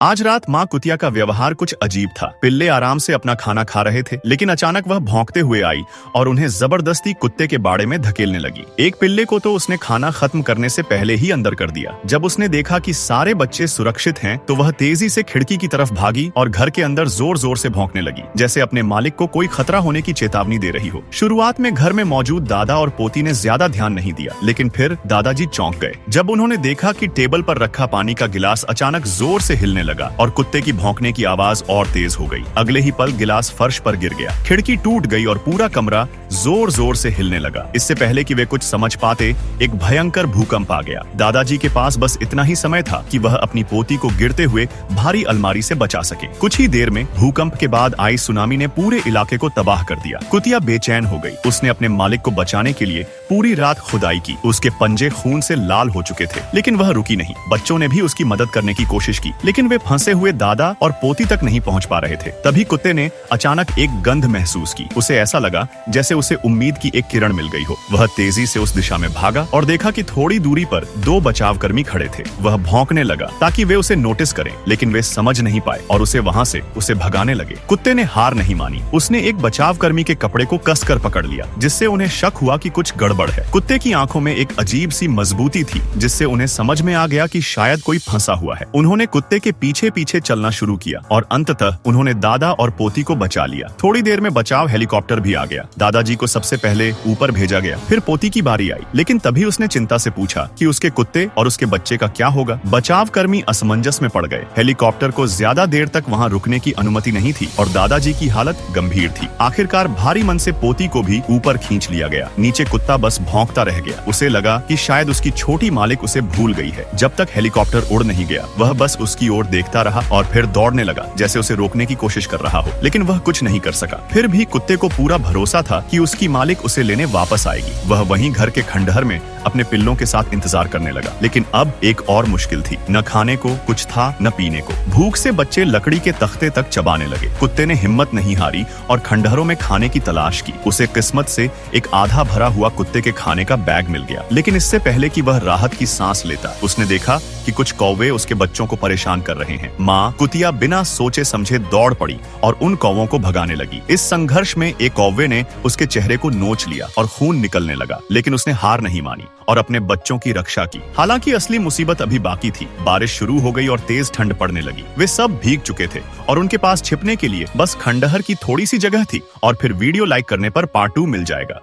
आज रात माँ कुतिया का व्यवहार कुछ अजीब था। पिल्ले आराम से अपना खाना खा रहे थे, लेकिन अचानक वह भौंकते हुए आई और उन्हें जबरदस्ती कुत्ते के बाड़े में धकेलने लगी। एक पिल्ले को तो उसने खाना खत्म करने से पहले ही अंदर कर दिया। जब उसने देखा कि सारे बच्चे सुरक्षित हैं, तो वह तेजी से खिड़की की तरफ भागी और घर के अंदर जोर जोर से भौंकने लगी, जैसे अपने मालिक को कोई खतरा होने की चेतावनी दे रही हो। शुरुआत में घर में मौजूद दादा और पोती ने ज्यादा ध्यान नहीं दिया, लेकिन फिर दादाजी चौंक गए जब उन्होंने देखा कि टेबल पर रखा पानी का गिलास अचानक जोर से हिलने लगा और कुत्ते की भौंकने की आवाज और तेज हो गई। अगले ही पल गिलास फर्श पर गिर गया, खिड़की टूट गई और पूरा कमरा जोर जोर से हिलने लगा। इससे पहले कि वे कुछ समझ पाते, एक भयंकर भूकंप आ गया। दादाजी के पास बस इतना ही समय था कि वह अपनी पोती को गिरते हुए भारी अलमारी से बचा सके। कुछ ही देर में भूकंप के बाद आई सुनामी ने पूरे इलाके को तबाह कर दिया। कुतिया बेचैन हो गई। उसने अपने मालिक को बचाने के लिए पूरी रात खुदाई की। उसके पंजे खून से लाल हो चुके थे, लेकिन वह रुकी नहीं। बच्चों ने भी उसकी मदद करने की कोशिश की, लेकिन वे फंसे हुए दादा और पोती तक नहीं पहुंच पा रहे थे। तभी कुत्ते ने अचानक एक गंध महसूस की। उसे ऐसा लगा जैसे उसे उम्मीद की एक किरण मिल गई हो। वह तेजी से उस दिशा में भागा और देखा कि थोड़ी दूरी पर दो बचावकर्मी खड़े थे। वह भौंकने लगा ताकि वे उसे नोटिस करें, लेकिन वे समझ नहीं पाए और उसे वहां से भगाने लगे। कुत्ते ने हार नहीं मानी। उसने एक बचावकर्मी के कपड़े को कसकर पकड़ लिया, जिससे उन्हें शक हुआ कि कुछ गड़बड़ है। कुत्ते की आंखों में एक अजीब सी मजबूती थी, जिससे उन्हें समझ में आ गया कि शायद कोई फंसा हुआ है। उन्होंने कुत्ते के पीछे पीछे चलना शुरू किया और अंततः उन्होंने दादा और पोती को बचा लिया। थोड़ी देर में बचाव हेलीकॉप्टर भी आ गया। दादाजी को सबसे पहले ऊपर भेजा गया, फिर पोती की बारी आई, लेकिन तभी उसने चिंता से पूछा कि उसके कुत्ते और उसके बच्चे का क्या होगा। बचाव कर्मी असमंजस में पड़ गए। हेलीकॉप्टर को ज्यादा देर तक वहां रुकने की अनुमति नहीं थी और दादाजी की हालत गंभीर थी। आखिरकार भारी मन से पोती को भी ऊपर खींच लिया गया। नीचे कुत्ता बस भौंकता रह गया। उसे लगा कि शायद उसकी छोटी मालिक उसे भूल गई है। जब तक हेलीकॉप्टर उड़ नहीं गया, वह बस उसकी ओर देखता रहा और फिर दौड़ने लगा, जैसे उसे रोकने की कोशिश कर रहा हो, लेकिन वह कुछ नहीं कर सका। फिर भी कुत्ते को पूरा भरोसा था कि उसकी मालिक उसे लेने वापस आएगी। वह वहीं घर के खंडहर में अपने पिल्लों के साथ इंतजार करने लगा। लेकिन अब एक और मुश्किल थी। न खाने को कुछ था, न पीने को। भूख से बच्चे लकड़ी के तख्ते तक चबाने लगे। कुत्ते ने हिम्मत नहीं हारी और खंडहरों में खाने की तलाश की। उसे किस्मत से एक आधा भरा हुआ कुत्ते के खाने का बैग मिल गया, लेकिन इससे पहले कि वह राहत की सांस लेता, उसने देखा कि कुछ कौवे उसके बच्चों को परेशान कर रहे हैं। माँ कुतिया बिना सोचे समझे दौड़ पड़ी और उन कौवों को भगाने लगी। इस संघर्ष में एक कौवे ने उसके चेहरे को नोच लिया और खून निकलने लगा, लेकिन उसने हार नहीं मानी और अपने बच्चों की रक्षा की। हालांकि असली मुसीबत अभी बाकी थी। बारिश शुरू हो गई और तेज ठंड पड़ने लगी। वे सब भीग चुके थे और उनके पास छिपने के लिए बस खंडहर की थोड़ी सी जगह थी। और फिर वीडियो लाइक करने पर पार्ट 2 मिल जाएगा।